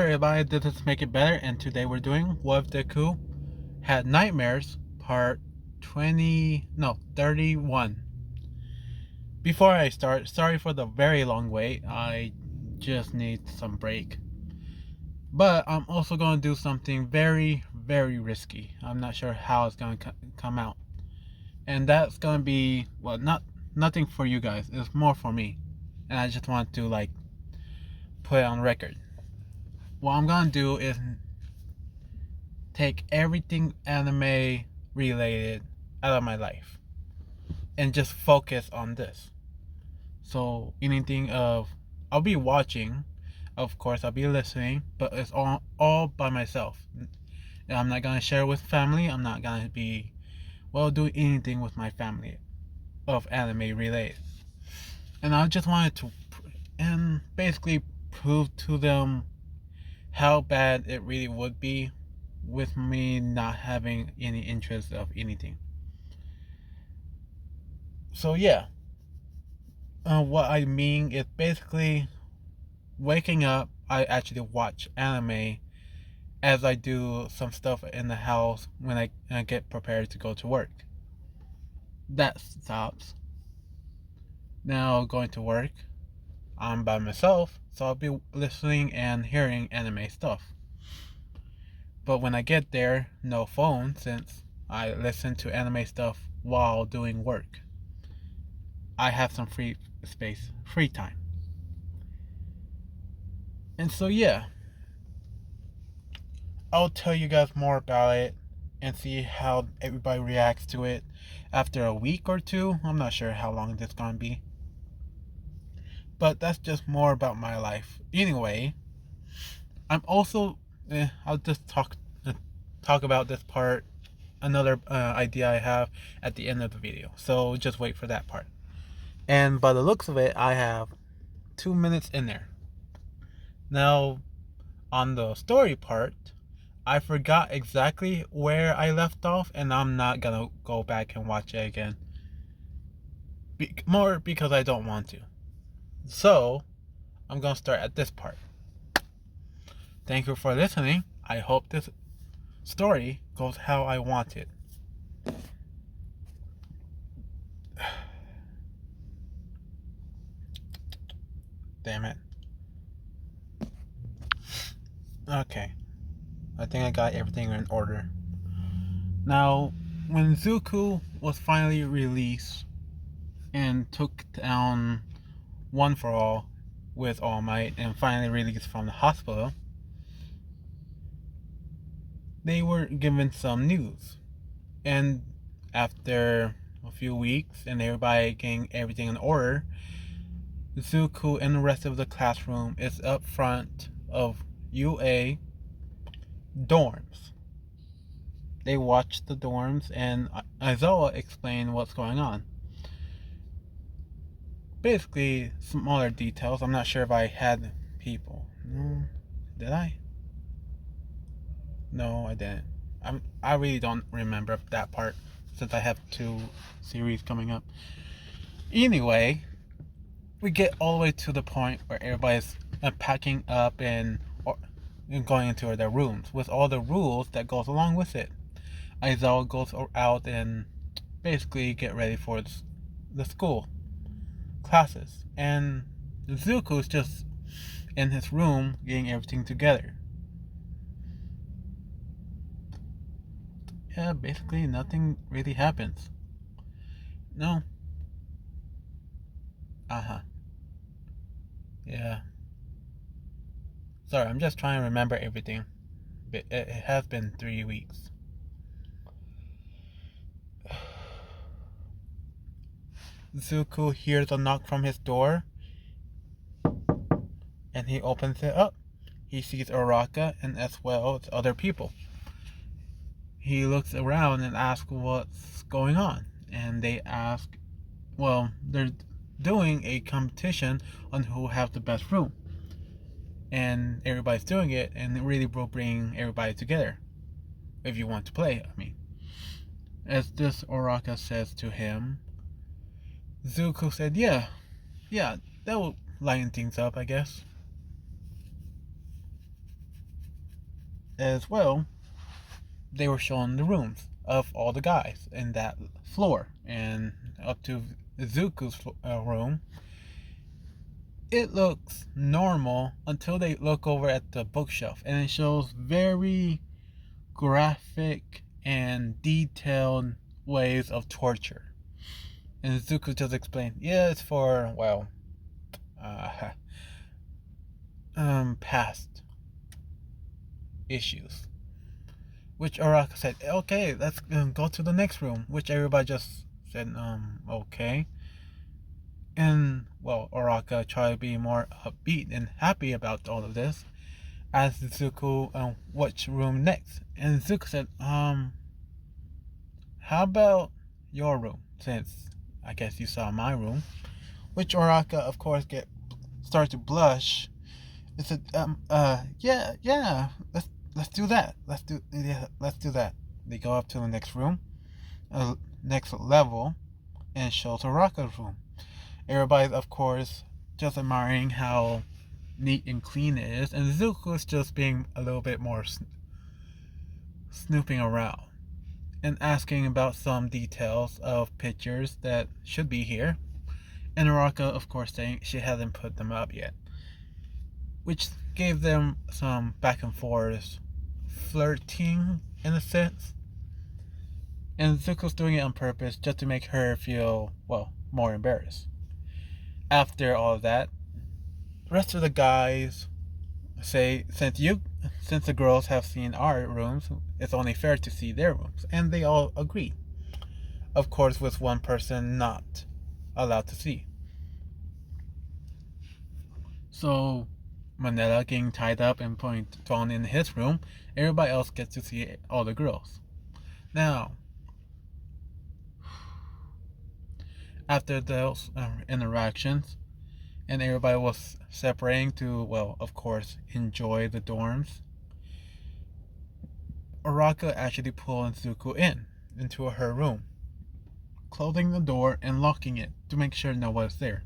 Everybody, this is Make It Better, and today we're doing What If Deku Had Nightmares, part 31. Before I start, sorry for the very long wait, I just need some break. But I'm also going to do something very, very risky. I'm not sure how it's going to come out. And that's going to be, well, nothing for you guys, it's more for me. And I just want to, put it on record. What I'm going to do is take everything anime related out of my life and just focus on this. So anything of I'll be watching, of course I'll be listening, but it's all by myself. And I'm not gonna share with family. I'm not gonna be do anything with my family of anime related. And I just wanted to and basically prove to them how bad it really would be with me not having any interest of anything. So yeah, what I mean is basically waking up. I actually watch anime as I do some stuff in the house when I get prepared to go to work. That stops. Now going to work, I'm by myself, so I'll be listening and hearing anime stuff. But when I get there, no phone since I listen to anime stuff while doing work. I have some free space, free time. And so, yeah, I'll tell you guys more about it and see how everybody reacts to it after a week or two. I'm not sure how long this is going to be. But that's just more about my life. Anyway, I'm also, I'll just talk about this part, another idea I have at the end of the video. So just wait for that part. And by the looks of it, I have 2 minutes in there. Now, on the story part, I forgot exactly where I left off, and I'm not gonna go back and watch it again. More because I don't want to. So, I'm gonna start at this part. Thank you for listening. I hope this story goes how I want it. Damn it. Okay. I think I got everything in order. Now, when Zuko was finally released and took down One for All with All Might and finally released from the hospital, they were given some news. And after a few weeks and everybody getting everything in order, Zuko and the rest of the classroom is up front of UA dorms. They watch the dorms and Aizawa explained what's going on. Basically, smaller details. I'm not sure if I had people. No, did I? No, I didn't. I really don't remember that part since I have 2 series coming up. Anyway, we get all the way to the point where everybody's packing up and going into their rooms with all the rules that goes along with it. Aizawa goes out and basically get ready for the school classes, and Zuko's just in his room getting everything together. Yeah, basically nothing really happens. No. Uh-huh. Yeah. Sorry, I'm just trying to remember everything. But it has been 3 weeks. Zuko hears a knock from his door, and he opens it up. He sees Uraka and as well as other people. He looks around and asks what's going on. And they ask, well, they're doing a competition on who has the best room. And everybody's doing it, and it really will bring everybody together. If you want to play, I mean. As this Uraka says to him, Zuko said, yeah, that will lighten things up, I guess. as well, they were showing the rooms of all the guys in that floor, and up to Zuko's room. It looks normal until they look over at the bookshelf, and it shows very graphic and detailed ways of torture. And Zuko just explained, yeah, it's for, well, uh, past issues. Which Araka said, okay, let's go to the next room. Which everybody just said, okay. And, well, Araka tried to be more upbeat and happy about all of this. Asked Zuko, which room next? And Zuko said, how about your room? Since I guess you saw my room. Which Araka, of course, started to blush. It said, yeah, let's do that. Let's do that. They go up to the next room, next level, and shows Araka's room. Everybody's, of course, just admiring how neat and clean it is, and Zuko's just being a little bit more snooping around and asking about some details of pictures that should be here. And Araka, of course, saying she hasn't put them up yet, which gave them some back and forth flirting in a sense. And Zuko's doing it on purpose just to make her feel, well, more embarrassed. After all of that, the rest of the guys say, since the girls have seen our rooms, it's only fair to see their rooms. And they all agree. Of course, with one person not allowed to see. So, Manila getting tied up and thrown in his room, everybody else gets to see all the girls. Now, after those interactions, and everybody was separating to, well, of course, enjoy the dorms, Araka actually pulled Zuko into her room, closing the door and locking it to make sure no one's there.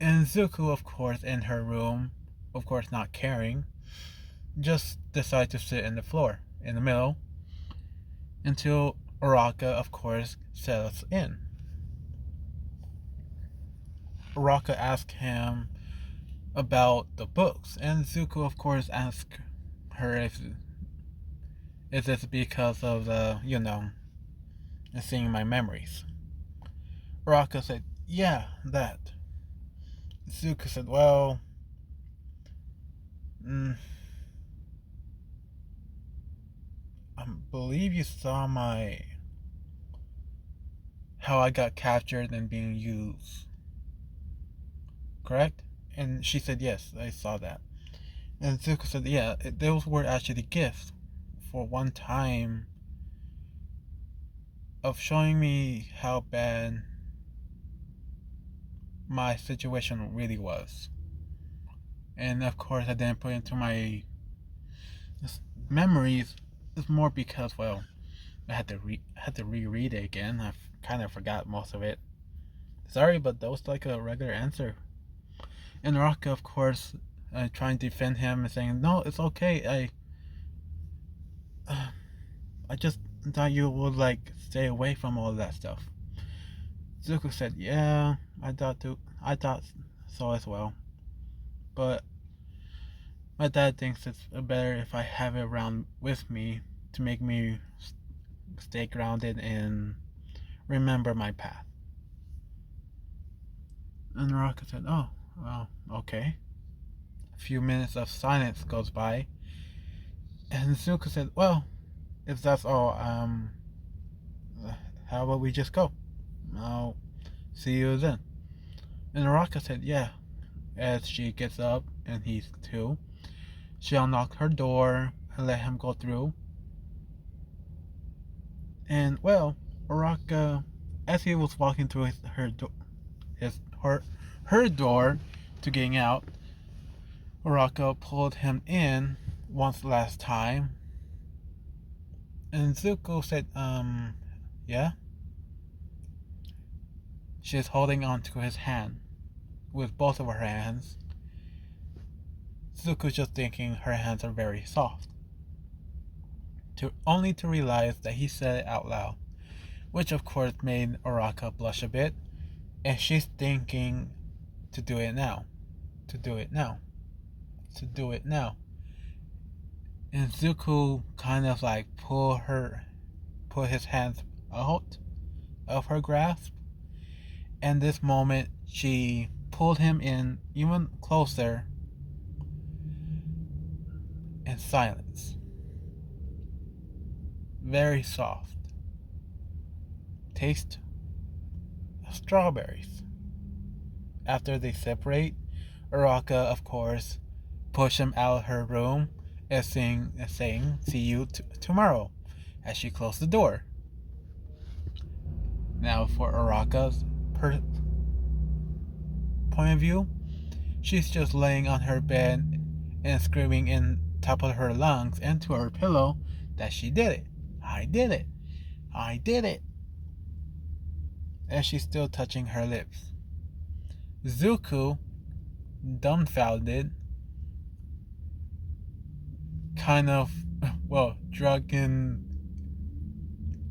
And Zuko, of course, in her room, of course not caring, just decided to sit in the floor, in the middle, until Araka, of course, settles in. Araka asked him about the books, and Zuko, of course, asked her if it's because of the, seeing my memories. Araka said, yeah, that. Zuko said, well, I believe you saw how I got captured and being used, correct? And she said, yes, I saw that. And Zuko said, yeah, those were actually gifts for one time of showing me how bad my situation really was. And of course, I didn't put into my memories. It's more because, well, I had to reread it again. I kind of forgot most of it. Sorry, but that was like a regular answer. And Raka, of course, trying to defend him and saying, "No, it's okay. I just thought you would like stay away from all that stuff." Zuko said, "Yeah, I thought so as well. But my dad thinks it's better if I have it around with me to make me stay grounded and remember my path." And Naraka said, "Oh, well, okay." A few minutes of silence goes by, and Zuko said, "Well, if that's all, how about we just go? I'll see you then." And Naraka said, "Yeah." As she gets up, and he too, she unlocked her door and let him go through. And well, Araka, as he was walking through her door to getting out, Araka pulled him in once last time. And Zuko said, yeah? She's holding onto his hand with both of her hands, Zuko's just thinking her hands are very soft. Only to realize that he said it out loud, which of course made Araka blush a bit, and she's thinking to do it now, to do it now, to do it now. And Zuko kind of like put his hands out of her grasp, and this moment she pulled him in even closer in silence. Very soft. Taste of strawberries. After they separate, Araka, of course, pushed him out of her room and saying see you tomorrow, as she closed the door. Now, for Araka's point of view, she's just laying on her bed and screaming in top of her lungs into her pillow that she did it. I did it. I did it. And she's still touching her lips. Zuko, dumbfounded, kind of, drunken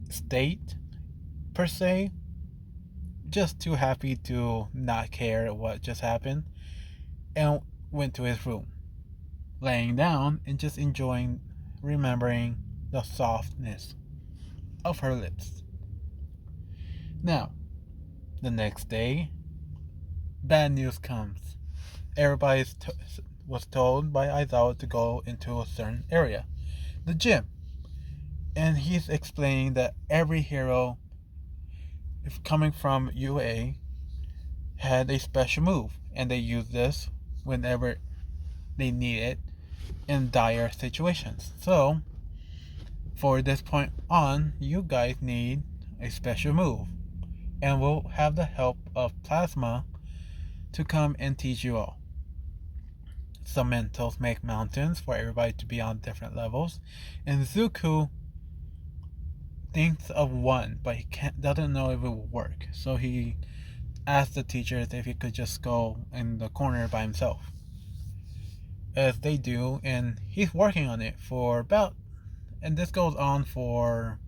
state, per se, just too happy to not care what just happened, and went to his room, laying down and just enjoying, remembering the softness of her lips. Now, the next day, bad news comes. Everybody was told by Aizawa to go into a certain area, the gym. And he's explaining that every hero, if coming from UA, had a special move, and they use this whenever they need it in dire situations. So, for this point on, you guys need a special move, and we'll have the help of Plasma to come and teach you all. Some mentals make mountains for everybody to be on different levels, and Zuko thinks of one, but he doesn't know if it will work. So he asked the teachers if he could just go in the corner by himself, as they do, and he's working on it for about, and this goes on for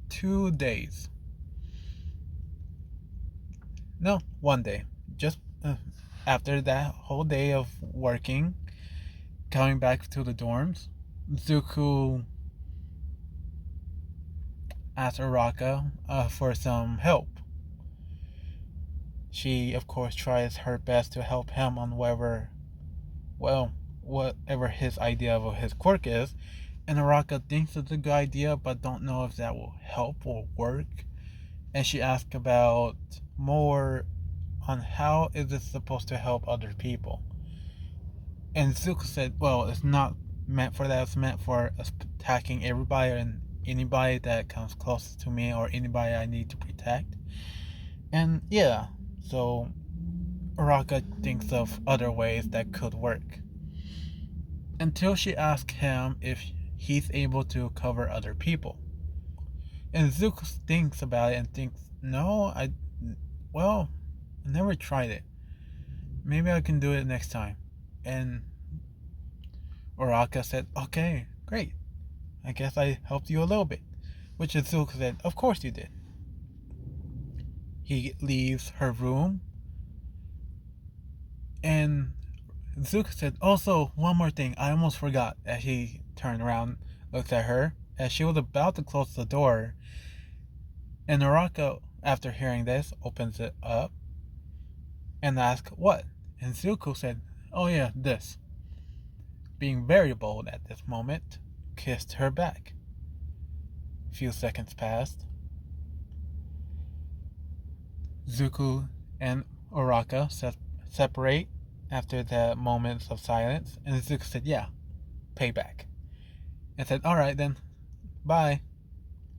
2 days. No, 1 day. Just after that whole day of working, coming back to the dorms, Zuko asked Araka for some help. She, of course, tries her best to help him on whatever his idea of his quirk is, and Araka thinks it's a good idea, but don't know if that will help or work. And she asks about more on how is it supposed to help other people. And Zuko said, well, it's not meant for that, it's meant for attacking everybody and anybody that comes close to me or anybody I need to protect. And yeah, so Araka thinks of other ways that could work. Until she asks him if he's able to cover other people. And Zuko thinks about it and thinks, no, I never tried it. Maybe I can do it next time. And Araka said, okay, great. I guess I helped you a little bit. Which Zuko said, of course you did. He leaves her room. And Zuko said, also, one more thing, I almost forgot. As he turned around, looked at her, as she was about to close the door. And Araka, after hearing this, opens it up and asks, what? And Zuko said, oh yeah, this. Being very bold at this moment, kissed her back. A few seconds passed. Zuko and Araka separate after the moments of silence, and Zuko said, yeah, payback. And said, alright then, bye.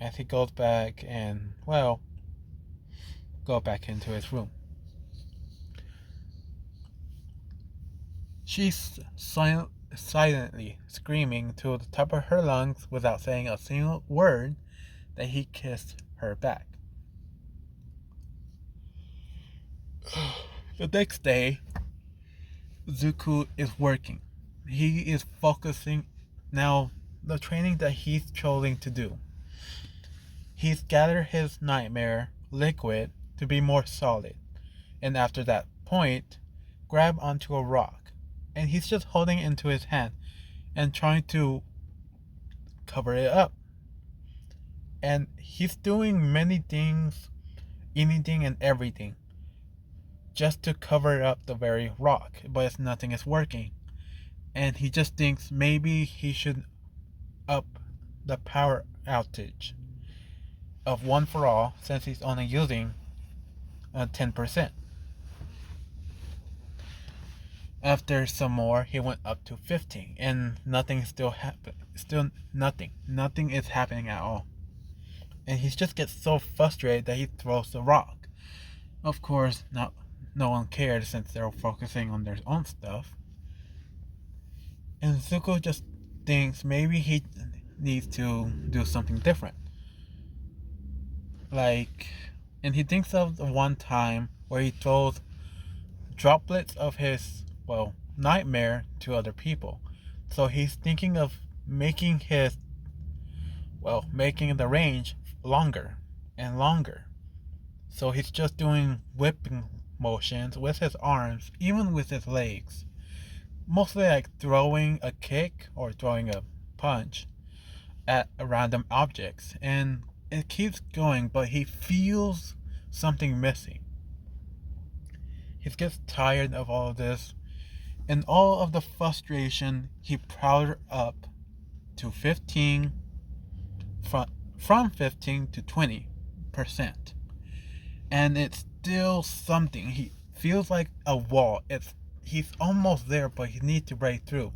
As he goes back and, go back into his room. She's silently screaming to the top of her lungs without saying a single word that he kissed her back. The next day, Zuko is working. He is focusing now the training that he's choosing to do. He's gathered his nightmare liquid to be more solid, and after that point, grab onto a rock, and he's just holding it into his hand and trying to cover it up. And he's doing many things, anything and everything, just to cover up the very rock, but nothing is working. And he just thinks maybe he should up the power outage of one for all since he's only using 10%. After some more, he went up to 15, and nothing still happened. Still nothing. Nothing is happening at all. And he just gets so frustrated that he throws the rock. Of course, no one cared since they're focusing on their own stuff. And Zuko just thinks maybe he needs to do something different. And he thinks of the one time where he throws droplets of his, nightmare to other people. So he's thinking of making making the range longer and longer. So he's just doing whipping motions with his arms, even with his legs. Mostly like throwing a kick or throwing a punch at random objects. And it keeps going, but he feels something missing. He gets tired of all of this, and all of the frustration he powdered up to 15, from 15 to 20%. And it's still something. He feels like a wall. He's almost there, but he needs to break through.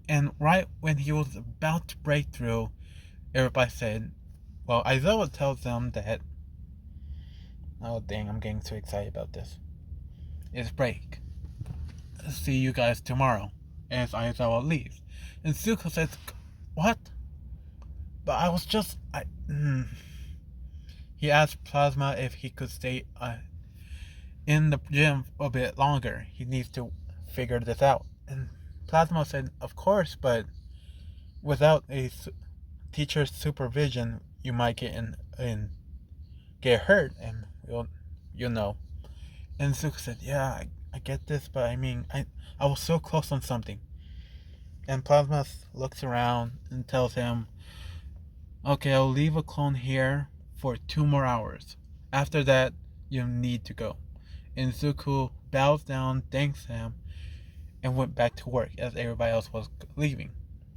And right when he was about to break through, everybody said, Aizawa tells them that, oh dang, I'm getting too excited about this. It's break. See you guys tomorrow. As Aizawa leaves. And Zuko says, what? But I was just... He asked Plasma if he could stay in the gym a bit longer. He needs to figure this out. And Plasma said, of course, but without a teacher's supervision, you might get hurt, and you'll know. And Zuko said, yeah, I get this, but I mean, I was so close on something. And Plasma looks around and tells him, okay, I'll leave a clone here for 2 more hours. After that, you need to go. And Zuko bows down, thanks him, and went back to work as everybody else was leaving.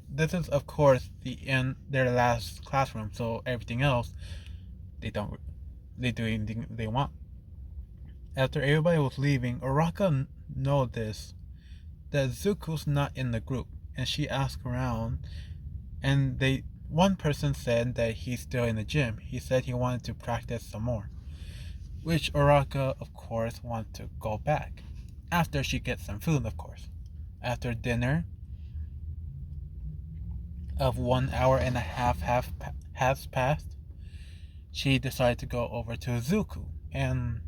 This is, of course, their last classroom, so everything else, they do anything they want. After everybody was leaving, Uraka noticed that Zuko's not in the group, and she asked around, and one person said that he's still in the gym. He said he wanted to practice some more, which Uraka, of course, wants to go back. After she gets some food, of course. After dinner of 1 hour and a half has passed, she decided to go over to Zuko, and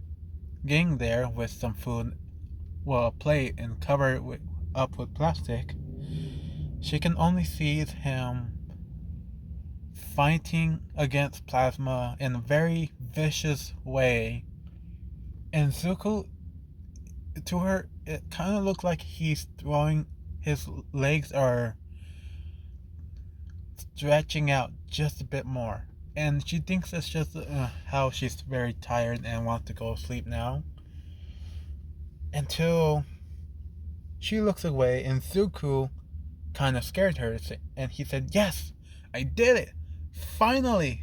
getting there with some food, a plate and covered up with plastic, she can only see him fighting against Plasma in a very vicious way. And Zuko, to her, it kind of looked like his legs are stretching out just a bit more. And she thinks it's just how she's very tired and wants to go to sleep now. Until she looks away, and Zuko kind of scared her, and he said, yes, I did it! Finally!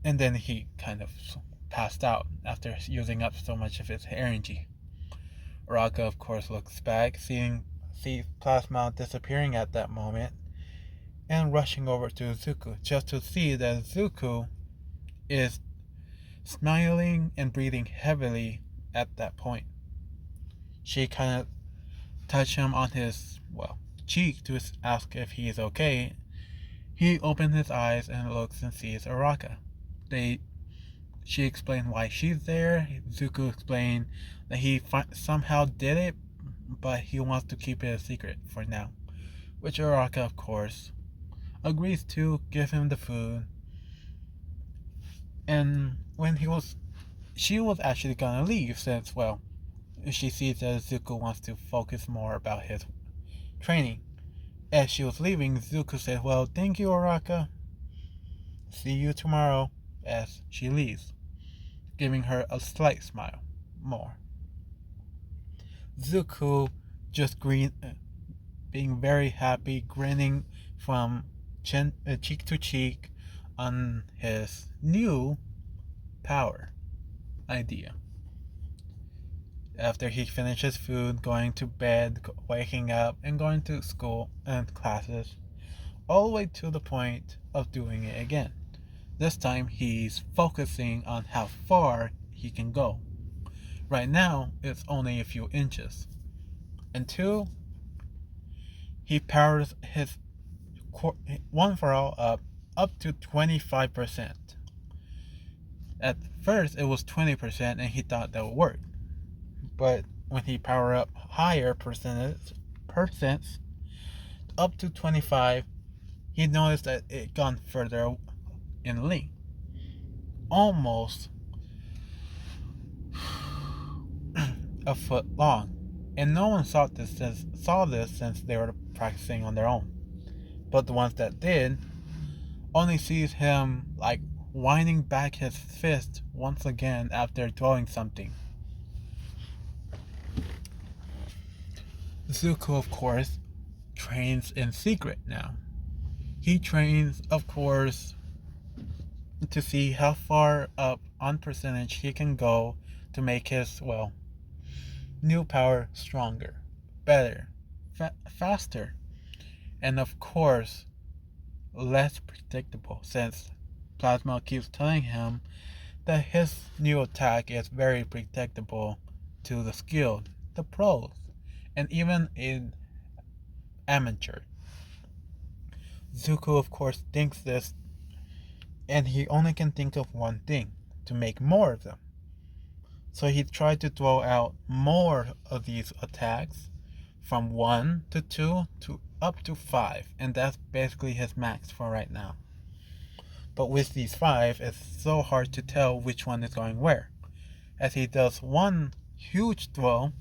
And then he kind of passed out after using up so much of his energy. Raka, of course, looks back, sees Plasma disappearing at that moment, and rushing over to Zuko, just to see that Zuko is smiling and breathing heavily at that point. She kind of touched him on his, cheek to ask if he is okay. He opens his eyes and looks and sees Araka. They She explained why she's there. Zuko explained that he somehow did it, but he wants to keep it a secret for now. Which Uraraka, of course, agrees to give him the food. And when she was actually gonna leave since, well, she sees that Zuko wants to focus more about his training. As she was leaving, Zuko said, "Well, thank you, Uraraka. See you tomorrow," as she leaves, giving her a slight smile more. Zuko just being very happy, grinning from cheek to cheek on his new power idea. After he finishes food, going to bed, waking up, and going to school and classes, all the way to the point of doing it again. This time he's focusing on how far he can go. Right now, it's only a few inches. Until he powers his one for all up to 25%. At first, it was 20%, and he thought that would work. But when he power up higher percents up to 25, he noticed that it gone further in length, almost a foot long. And no one saw this since they were practicing on their own. But the ones that did only sees him like winding back his fist once again after throwing something. Zuko, of course, trains in secret now. He trains, of course, to see how far up on percentage he can go to make his, well, new power stronger, better, faster, and of course, less predictable, since Plasma keeps telling him that his new attack is very predictable to the skilled, the pros, and even in amateur. Zuko, of course, thinks this, and he only can think of one thing: to make more of them. So he tried to throw out more of these attacks, from 1 to 2 to up to 5, and that's basically his max for right now. But with these 5, it's so hard to tell which one is going where. As he does one huge throw,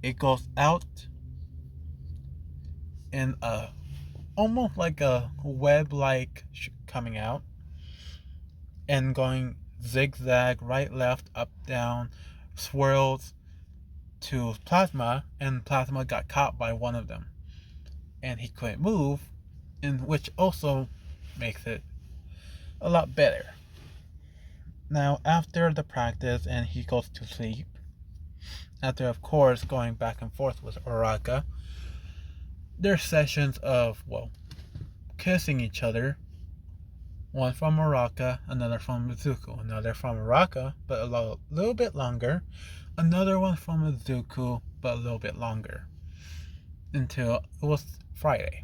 it goes out in a almost like a web-like coming out and going zigzag, right, left, up, down, swirls to Plasma, and Plasma got caught by one of them, and he couldn't move, and which also makes it a lot better. Now, after the practice and he goes to sleep, after of course going back and forth with Uraraka, there's sessions of, well, kissing each other. One from Uraraka, another from Zuko, another from Uraraka, but a little bit longer, another one from Zuko, but a little bit longer, until it was Friday.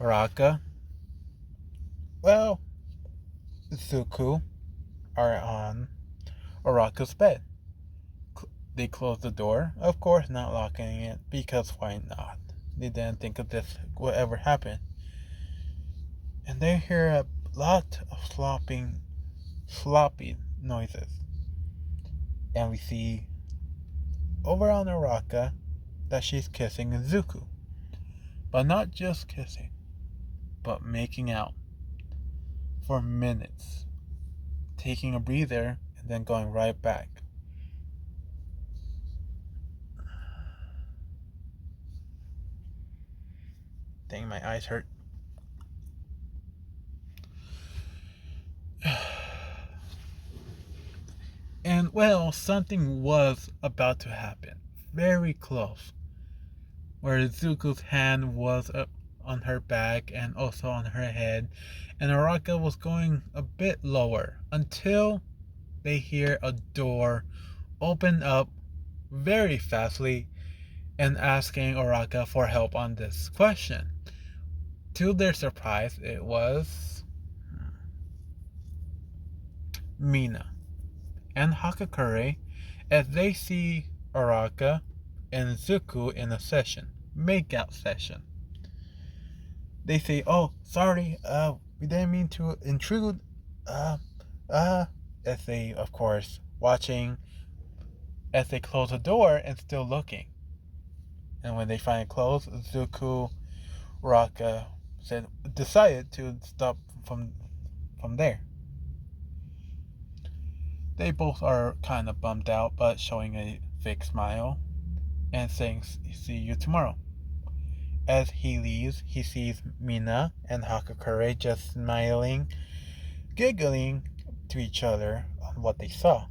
Uraraka, well, Zuko are on Uraraka's bed. They closed the door, of course not locking it, because why not? They didn't think of this would ever happen. And they hear a lot of sloppy noises. And we see over on Uraraka that she's kissing Zuko. But not just kissing, but making out for minutes, taking a breather and then going right back. Dang, my eyes hurt. And well, something was about to happen. Very close. Where Zuko's hand was up on her back and also on her head, and Uraraka was going a bit lower until they hear a door open up very fastly and asking Uraraka for help on this question. To their surprise, it was Mina and Hakakure as they see Araka and Zuko in a session, makeout session. They say, "Oh, sorry, we didn't mean to intrude." Uh, as they, of course, watching as they close the door and still looking. And when they finally close, Zuko, Raka decided to stop from there. They both are kind of bummed out, but showing a fake smile and saying, "See you tomorrow." As he leaves, he sees Mina and Hakakure just smiling, giggling to each other on what they saw.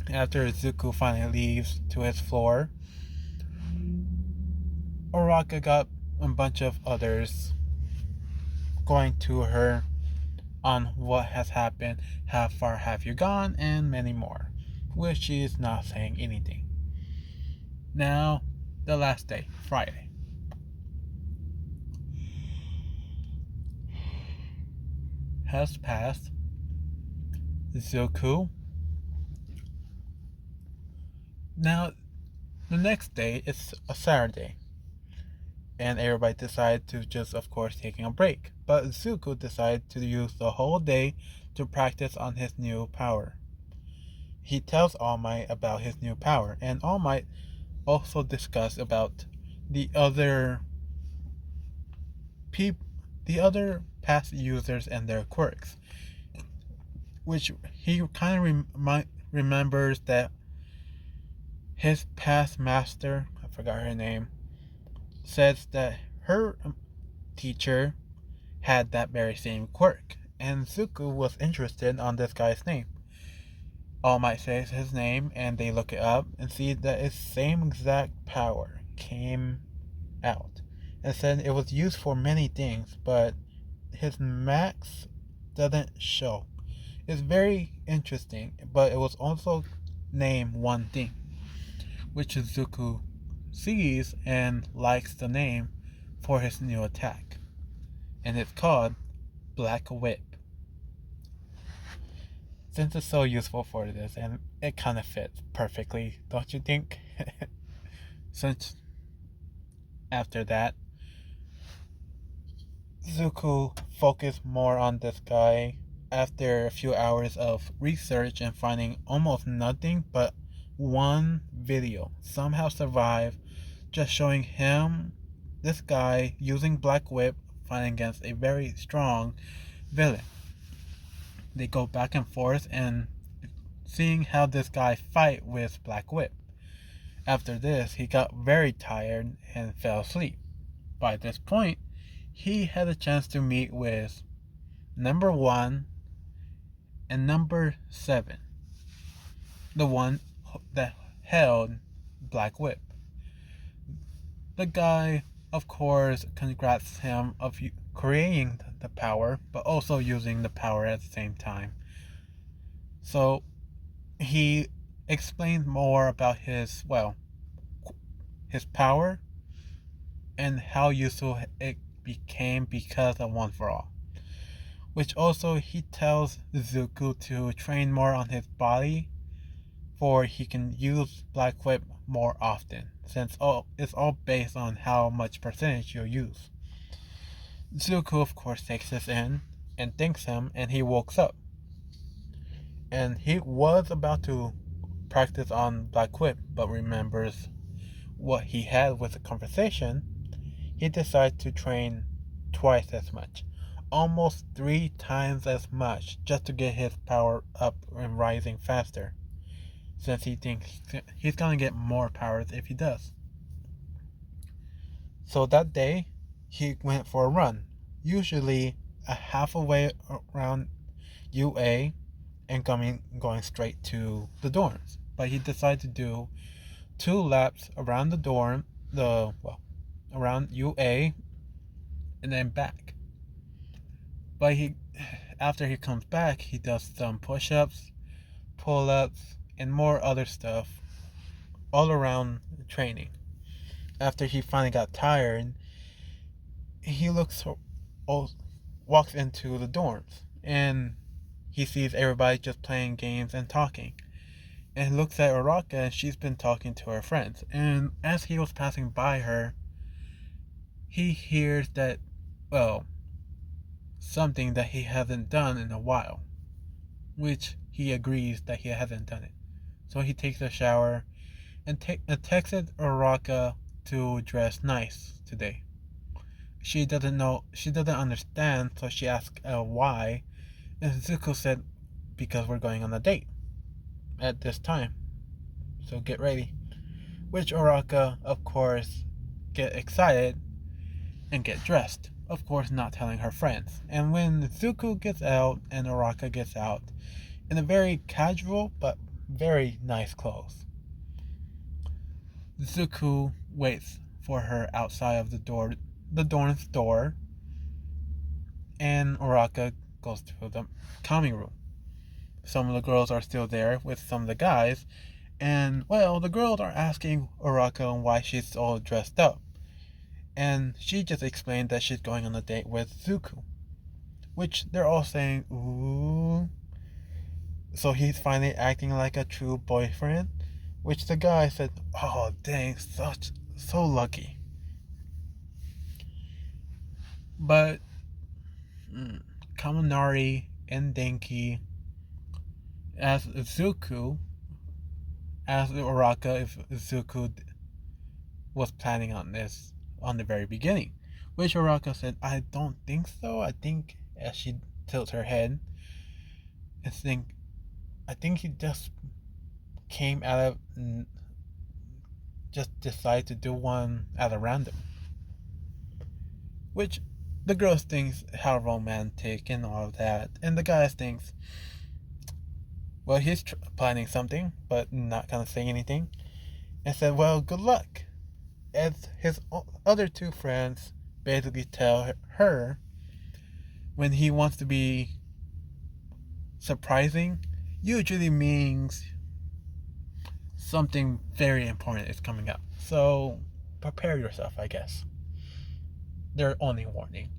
After Zuko finally leaves to his floor, Oraka got a bunch of others going to her on what has happened, how far have you gone, and many more, which she is not saying anything. Now, the last day, Friday. Has passed. Zuko. Now, the next day is a Saturday, and everybody decided to just, of course, taking a break. But Zuko decided to use the whole day to practice on his new power. He tells All Might about his new power, and All Might also discuss about the other the other past users and their quirks, which he kind of remembers that his past master, I forgot her name, says that her teacher had that very same quirk, and Zuko was interested on this guy's name. All Might says his name, and they look it up and see that his same exact power came out, and said it was used for many things, but his max doesn't show. It's very interesting, but it was also named one thing, which Zuko sees and likes the name for his new attack, and it's called Black Whip. Since it's so useful for this, and it kind of fits perfectly, don't you think? Since after that, Zuko focused more on this guy after a few hours of research and finding almost nothing but one video somehow survived, just showing him, this guy, using Black Whip fighting against a very strong villain. They go back and forth and seeing how this guy fight with Black Whip. After this, he got very tired and fell asleep. By this point, he had a chance to meet with number 1 and number 7, the one that held Black Whip. The guy, of course, congrats him of creating the power, but also using the power at the same time. So he explained more about his power and how useful it became because of One for All. Which also he tells Zuko to train more on his body for he can use Black Whip more often, since it's all based on how much percentage you use. Zuko of course takes this in and thanks him, and he wakes up. And he was about to practice on Black Whip, but remembers what he had with the conversation. He decides to train twice as much, almost 3 times as much, just to get his power up and rising faster, since he thinks he's gonna get more powers if he does. So that day, he went for a run, usually a half a way around UA and going straight to the dorms. But he decided to do 2 laps around the dorm, around UA, and then back. But after he comes back, he does some push-ups, pull-ups, and more other stuff all around training. After he finally got tired, he walks into the dorms, and he sees everybody just playing games and talking. And he looks at Uraka and she's been talking to her friends. And as he was passing by her, he hears that, well, something that he hasn't done in a while, which he agrees that he hasn't done it. So he takes a shower and texted Uraka to dress nice today. She doesn't know, she doesn't understand, so she asks why, and Zuko said, because we're going on a date at this time, so get ready. Which Uraka, of course, get excited and get dressed. Of course, not telling her friends. And when Zuko gets out and Uraka gets out, in a very casual but very nice clothes, Zuko waits for her outside of the dorm's door, and Uraka goes to the common room. Some of the girls are still there with some of the guys, and well, the girls are asking Uraka why she's all dressed up. And she just explained that she's going on a date with Zuko, which they're all saying, ooh. So he's finally acting like a true boyfriend, which the guy said, oh dang, so lucky. But Kaminari and Denki asked Zuko, asked Uraka if Zuko was planning on this on the very beginning, which Uraka said, I don't think so. I think, as she tilts her head, I think he just came out of, just decided to do one at a random. Which the girls thinks how romantic and all of that, and the guys thinks, well, he's planning something, but not gonna say anything, and said, well, good luck. As his other two friends basically tell her, when he wants to be surprising, usually means something very important is coming up. So prepare yourself, I guess. Their only warning.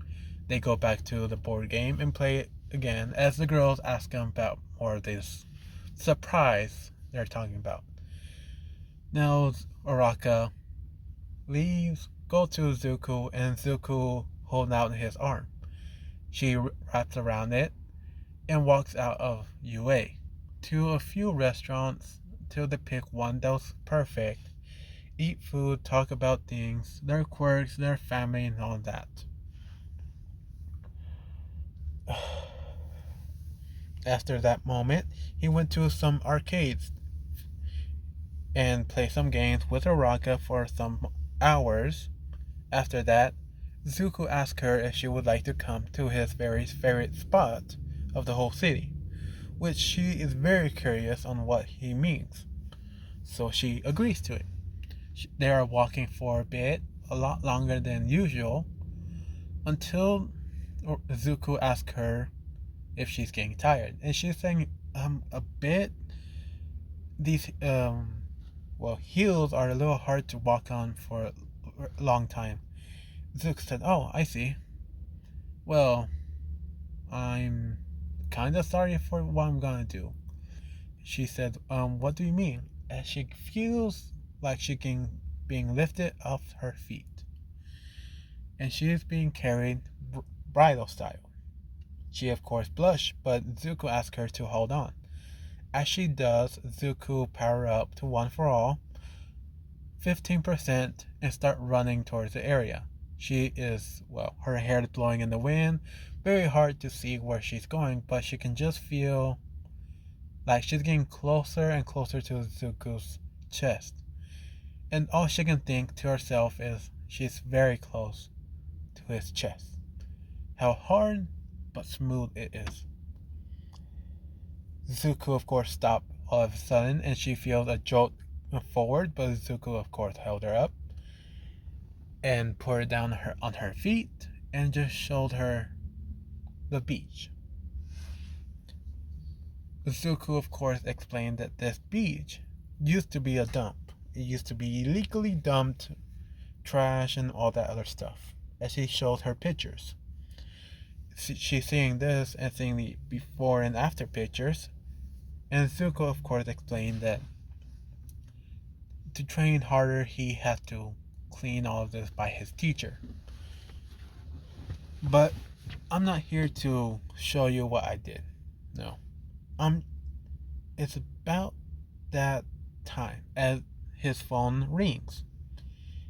They go back to the board game and play it again as the girls ask them about more of this surprise they're talking about. Now Uraka leaves, go to Zuko, and Zuko holding out his arm. She wraps around it and walks out of UA to a few restaurants till they pick one that was perfect, eat food, talk about things, their quirks, their family, and all that. After that moment, he went to some arcades and played some games with Uraka for some hours. After that, Zuko asked her if she would like to come to his very favorite spot of the whole city, which she is very curious on what he means. So she agrees to it. They are walking for a bit, a lot longer than usual, until Zuko asks her if she's getting tired. And she's saying, a bit. These, heels are a little hard to walk on for a long time. Zuko said, oh, I see. Well, I'm kinda sorry for what I'm gonna do. She said, what do you mean? As she feels like she can being lifted off her feet. And she is being carried bridal style. She of course blushed, but Zuko asked her to hold on. As she does, Zuko power up to one for all, 15%, and start running towards the area. She is, her hair is blowing in the wind, very hard to see where she's going, but she can just feel like she's getting closer and closer to Zuko's chest. And all she can think to herself is she's very close to his chest. How hard but smooth it is. Zuko, of course, stopped all of a sudden, and she feels a jolt forward, but Zuko, of course, held her up and put her down on her feet and just showed her the beach. Zuko, of course, explained that this beach used to be a dump. It used to be illegally dumped trash and all that other stuff, as he showed her pictures. she's seeing this and seeing the before and after pictures. And Zuko, of course, explained that to train harder, he had to clean all of this by his teacher. But I'm not here to show you what I did. No. It's about that time as his phone rings.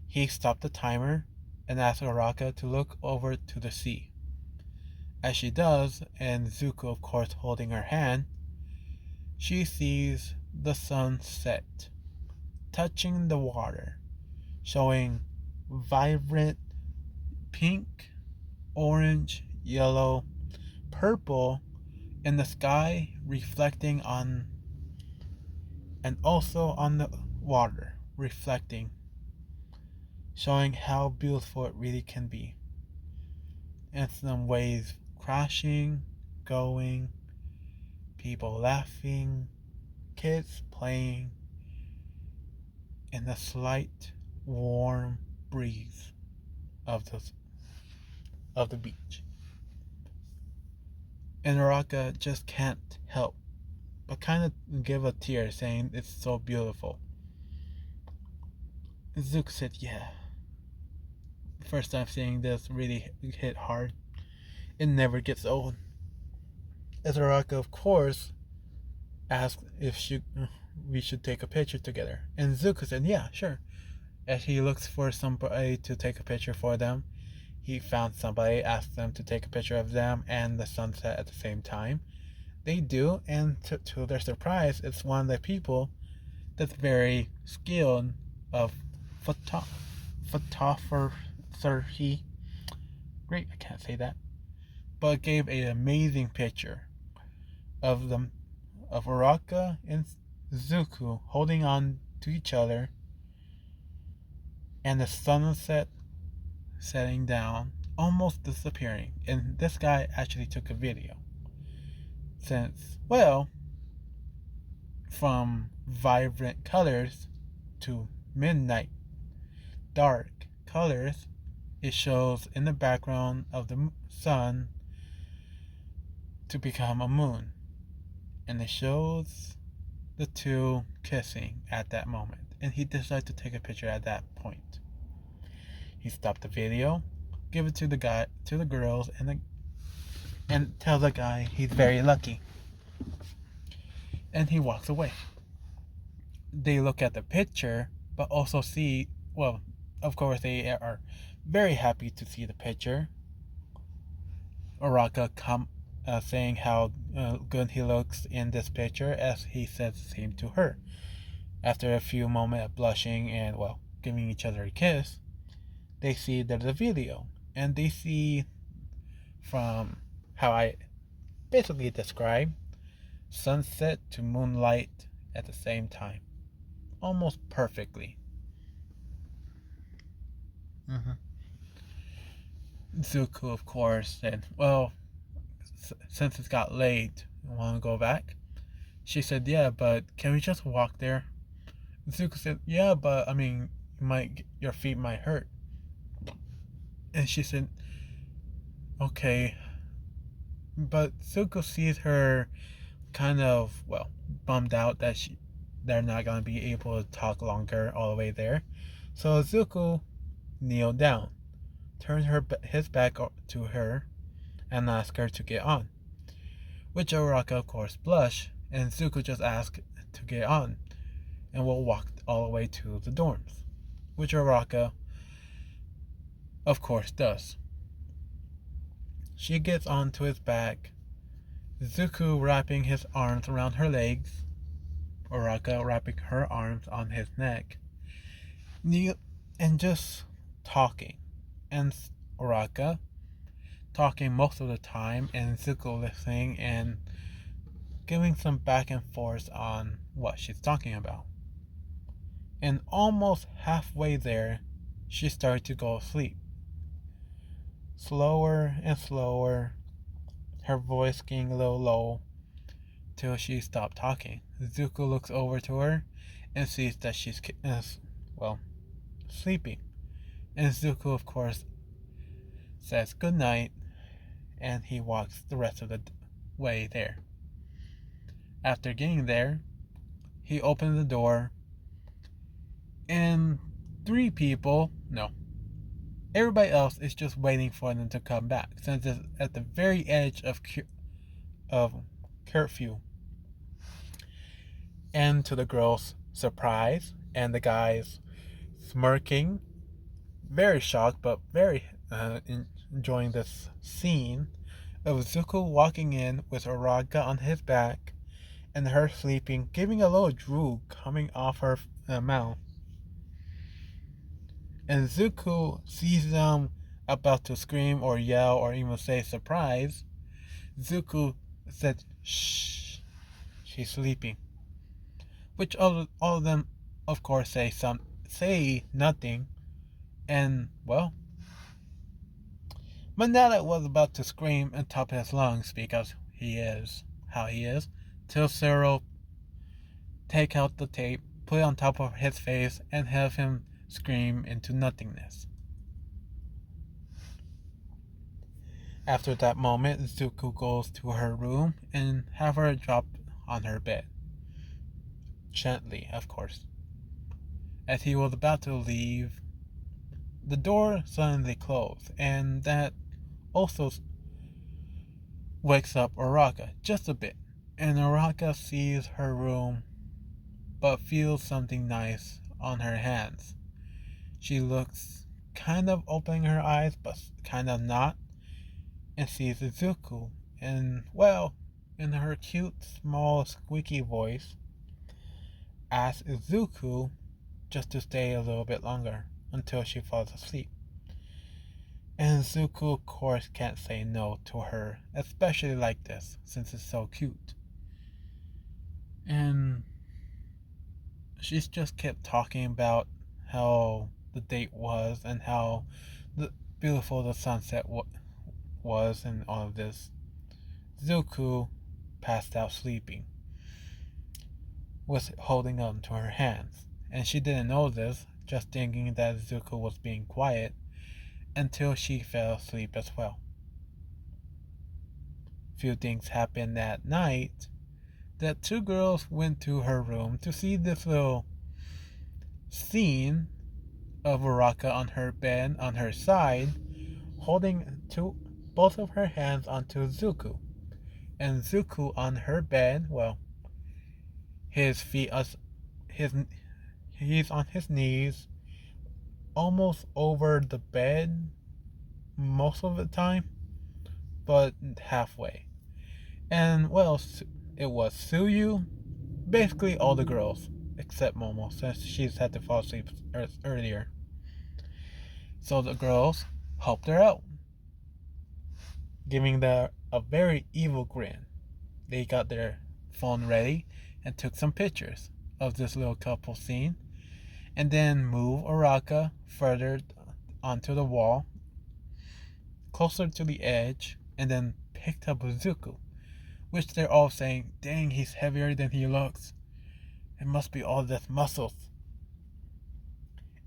He stopped the timer and asked Araka to look over to the sea. As she does, and Zuko, of course, holding her hand, she sees the sun set, touching the water, showing vibrant pink, orange, yellow, purple in the sky, reflecting on, and also on the water, reflecting, showing how beautiful it really can be. And some waves crashing, going, people laughing, kids playing, and the slight warm breeze of the beach. And Araka just can't help but kind of give a tear, saying it's so beautiful. Zook said, yeah. First time seeing this really hit hard. It never gets old. As Araka, of course, asked if we should take a picture together. And Zuko said, yeah, sure. As he looks for somebody to take a picture for them, he found somebody, asked them to take a picture of them and the sunset at the same time. They do, and to their surprise, it's one of the people that's very skilled of photography. Great, I can't say that. But gave an amazing picture of them, of Araka and Zuko holding on to each other, and the sunset setting down, almost disappearing. And this guy actually took a video. Since, well, from vibrant colors to midnight dark colors, it shows in the background of the sun to become a moon. And it shows the two kissing at that moment. And he decided to take a picture at that point. He stopped the video, give it to the girls, and tell the guy he's very lucky. And he walks away. They look at the picture, but also see, well, of course they are very happy to see the picture. Araka saying how good he looks in this picture, as he says the same to her. After a few moments of blushing and, well, giving each other a kiss, they see there's a video. And they see, from how I basically described, sunset to moonlight at the same time. Almost perfectly. Zuko, of course, said, well, since it's got late, you want to go back? She said, yeah, but can we just walk there? Zuko said, yeah, but, I mean, your feet might hurt. And she said, okay. But Zuko sees her kind of, well, bummed out that they're not going to be able to talk longer all the way there. So Zuko kneeled down, turned his back to her, and asked her to get on. Which Araka, of course, blushed, and Zuko just asked to get on, and we'll walk all the way to the dorms. Which Araka, of course, does. She gets onto his back, Zuko wrapping his arms around her legs, Araka wrapping her arms on his neck, and just talking. And Araka talking most of the time, and Zuko listening and giving some back and forth on what she's talking about. And almost halfway there, she started to go asleep. Slower and slower, her voice getting a little low, till she stopped talking. Zuko looks over to her and sees that she's, sleeping. And Zuko, of course, says good night and he walks the rest of the way there. After getting there, he opens the door, and three people, no, everybody else is just waiting for them to come back, since it's at the very edge of curfew. And to the girls' surprise, and the guys smirking, very shocked but very enjoying this scene of Zuko walking in with Araga on his back and her sleeping, giving a little drool coming off her mouth. And Zuko sees them about to scream or yell or even say surprise. Zuko said, "Shh, she's sleeping." Which all of them, of course, say nothing. And well, Manala was about to scream at top of his lungs because he is how he is, till Cyril take out the tape, put it on top of his face, and have him scream into nothingness. After that moment, Zuko goes to her room and have her drop on her bed. Gently, of course. As he was about to leave, the door suddenly closed, and that also wakes up Araka just a bit. And Araka sees her room but feels something nice on her hands. She looks kind of opening her eyes but kind of not, and sees Izuku, and well, in her cute, small, squeaky voice, asks Izuku just to stay a little bit longer until she falls asleep. And Zuko, of course, can't say no to her, especially like this, since it's so cute. And she's just kept talking about how the date was and how beautiful the sunset was and all of this. Zuko passed out sleeping, was holding on to her hands, and she didn't know this, just thinking that Zuko was being quiet, until she fell asleep as well. Few things happened that night. The two girls went to her room to see this little scene of Uraka on her bed on her side, holding both of her hands onto Zuko, and Zuko on her bed. Well, his feet he's on his knees, almost over the bed most of the time, but halfway. And well, it was Suyu, basically all the girls, except Momo, since she's had to fall asleep earlier. So the girls helped her out, giving her a very evil grin. They got their phone ready and took some pictures of this little couple scene, and then moved Araka further onto the wall, closer to the edge, and then picked up Zuko, which they're all saying, "Dang, he's heavier than he looks. It must be all this muscles."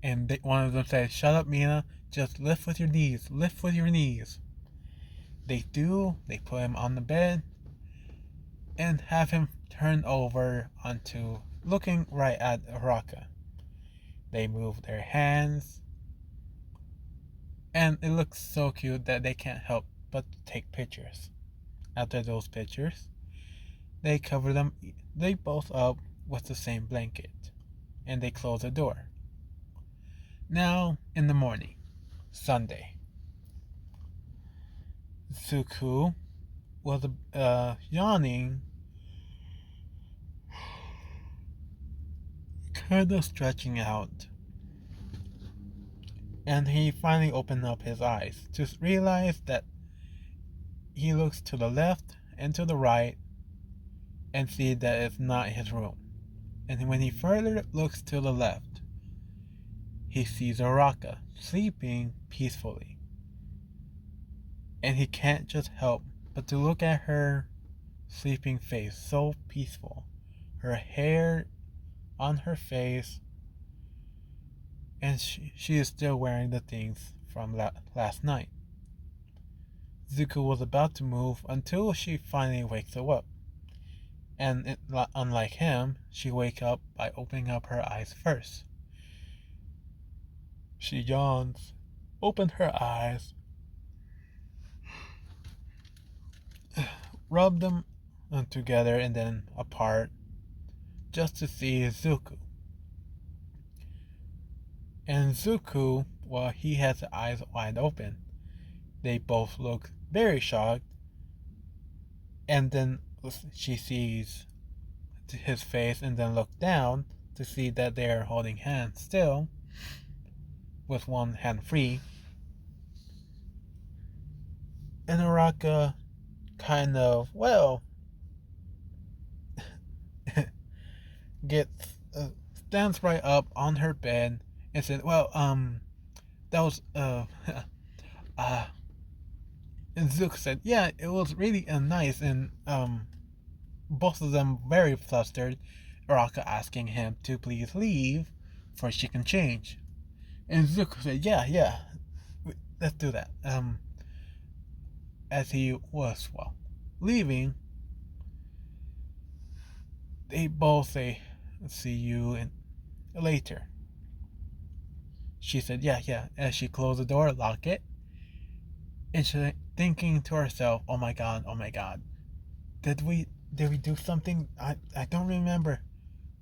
And one of them said, "Shut up, Mina. Just lift with your knees. Lift with your knees." They do. They put him on the bed and have him turn over onto looking right at Araka. They move their hands, and it looks so cute that they can't help but take pictures. After those pictures, they cover they both up with the same blanket, and they close the door. Now, in the morning, Sunday, Zuko was yawning, kind of stretching out, and he finally opened up his eyes to realize that he looks to the left and to the right and see that it's not his room. And when he further looks to the left, he sees Araka sleeping peacefully. And he can't just help but to look at her sleeping face, so peaceful. Her hair on her face, and she is still wearing the things from last night. Zuko was about to move until she finally wakes up. And unlike him, she wakes up by opening up her eyes first. She yawns, opens her eyes, rub them together and then apart just to see Zuko. And Zuko, well, he has his eyes wide open. They both look very shocked. And then she sees his face and then look down to see that they are holding hands still, with one hand free. And Araka kind of, well, gets stands right up on her bed and said, "Well, that was uh." And Zook said, "Yeah, it was really nice." And both of them very flustered. Araka asking him to please leave, for she can change. And Zook said, "Yeah, let's do that." As he was leaving, they both say, "See you later." She said, "Yeah." As she closed the door, lock it, and she's thinking to herself, "Oh my god, did we do something? I don't remember.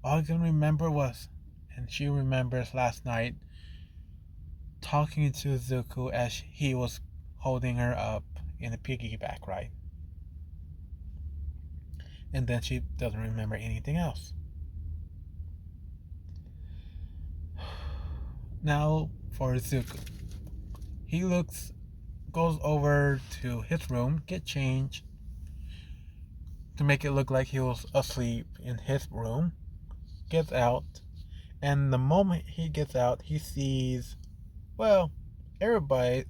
All I can remember was," and she remembers last night talking to Zuko as he was holding her up in a piggyback ride. And then she doesn't remember anything else. Now for Zuko. He goes over to his room, get changed to make it look like he was asleep in his room, gets out, and the moment he gets out, he sees, well, everybody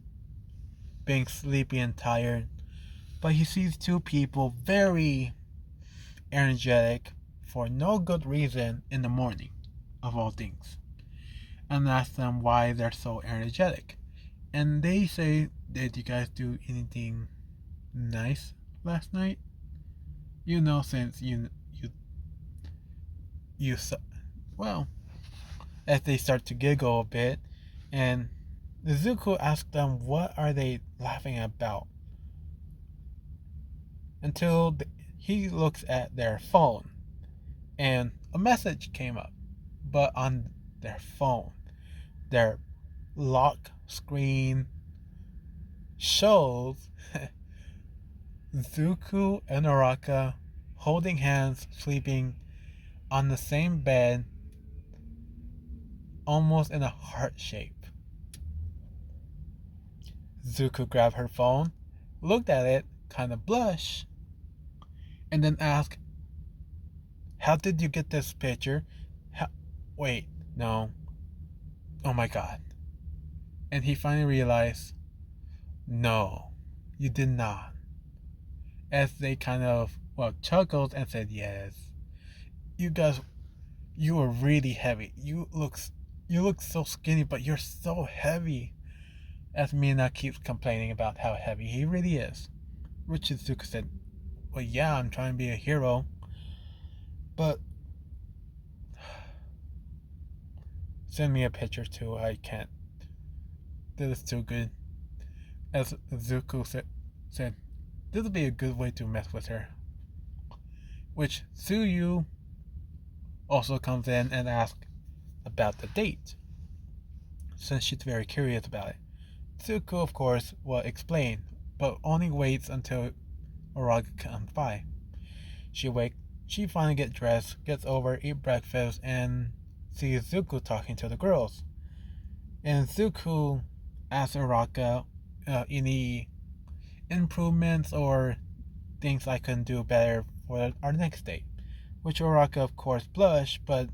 being sleepy and tired, but he sees two people very energetic for no good reason in the morning, of all things, and asks them why they're so energetic. And they say, "Did you guys do anything nice last night?" Since you well, as they start to giggle a bit, and Zuko asks them what are they laughing about, until he looks at their phone, and a message came up, but on their phone, their lock screen shows Zuko and Araka holding hands, sleeping on the same bed, almost in a heart shape. Zuko grabbed her phone, looked at it, kind of blushed, and then asked, "How did you get this picture? Wait, no. Oh my god." And he finally realized, "No, you did not." As they kind of, chuckled and said, "Yes. You guys, you are really heavy. You look so skinny, but you're so heavy." As Mina keeps complaining about how heavy he really is. Zuko said, "Well, yeah, I'm trying to be a hero, but send me a picture too. I can't. This is too good." As Zuko said, "This would be a good way to mess with her." Which Suyu also comes in and asks about the date, since she's very curious about it. Zuko, of course, will explain, but only waits until Araka comes by. She finally gets dressed, gets over, eat breakfast, and sees Zuko talking to the girls. And Zuko asks Araka any improvements or things I can do better for our next date. Which Araka, of course, blushed, but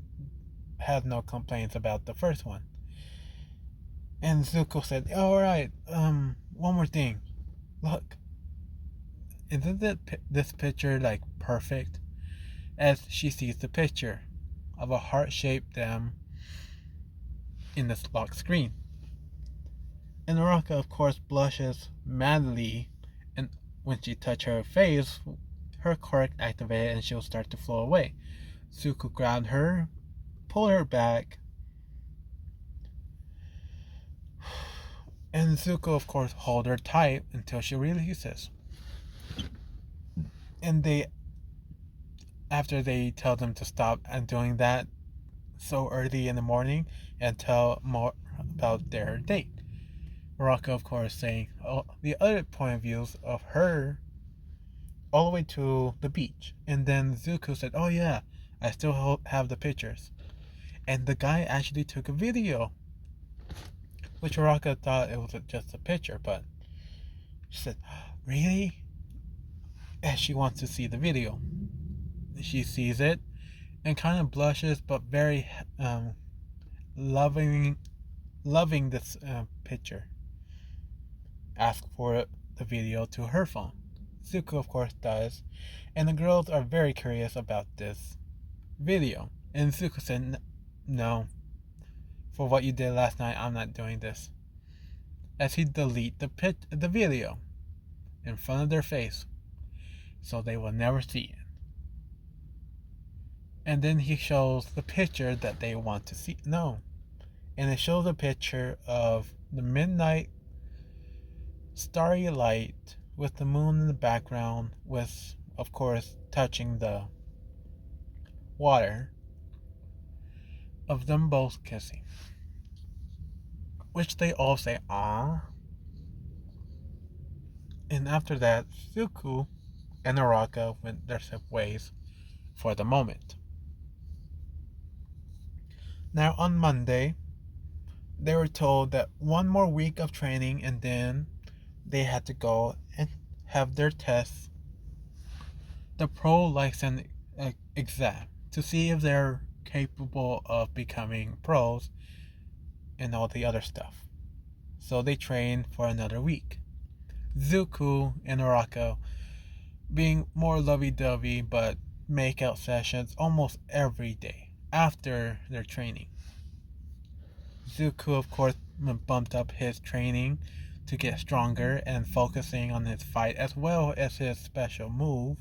had no complaints about the first one. And Zuko said, "Alright, one more thing. Look, isn't this picture like perfect?" As she sees the picture of a heart-shaped them in the lock screen. And Araka, of course, blushes madly and when she touched her face, her quirk activated and she'll start to flow away. Zuko grabbed her, pulled her back, and Zuko, of course, hold her tight until she releases. And after they tell them to stop and doing that so early in the morning and tell more about their date. Rocco, of course, saying the other point of views of her all the way to the beach. And then Zuko said, "Oh yeah, I still have the pictures." And the guy actually took a video, which Rocco thought it was just a picture, but she said, "Really?" And she wants to see the video. She sees it and kind of blushes, but very loving this picture. Asks for the video to her phone. Zuko, of course, does, and the girls are very curious about this video. And Zuko said, "No, for what you did last night, I'm not doing this." As he delete the video in front of their face, so they will never see it. And then he shows the picture that they want to see. No, and it shows a picture of the midnight starry light with the moon in the background, with, of course, touching the water, of them both kissing, which they all say "ah." And after that, Zuko and Araka went their separate ways for the moment. Now on Monday, they were told that one more week of training and then they had to go and have their tests, the pro license exam, to see if they're capable of becoming pros and all the other stuff. So they trained for another week. Zuko and Araka being more lovey-dovey, but make out sessions almost every day after their training. Zuko, of course, bumped up his training to get stronger and focusing on his fight as well as his special move,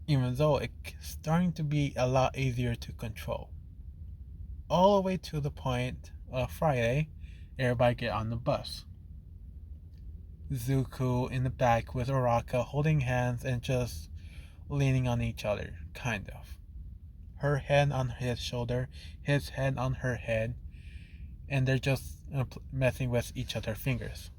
even though it's starting to be a lot easier to control. All the way to the point of Friday, everybody get on the bus. Zuko in the back with Araka holding hands and just leaning on each other, kind of. Her head on his shoulder, his head on her head, and they're just messing with each other's fingers.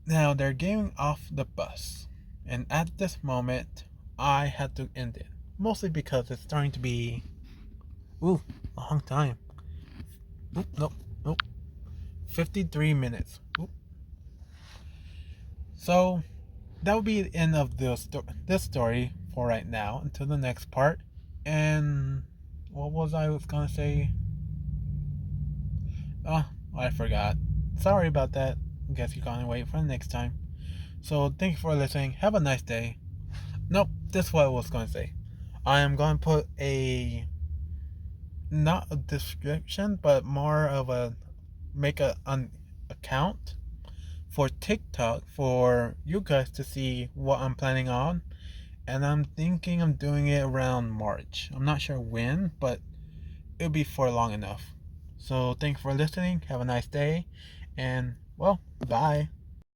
Now they're getting off the bus, and at this moment, I had to end it. Mostly because it's starting to be, a long time. Nope. 53 minutes. So, that will be the end of this story for right now, until the next part. And what was I gonna say? Oh, I forgot. Sorry about that. I guess you're gonna wait for the next time. So thank you for listening. Have a nice day. Nope, this is what I was gonna say. I am gonna put not a description, but more of a an account for TikTok for you guys to see what I'm planning on. And I'm thinking I'm doing it around March. I'm not sure when, but it'll be for long enough. So thanks for listening. Have a nice day. And, well, bye.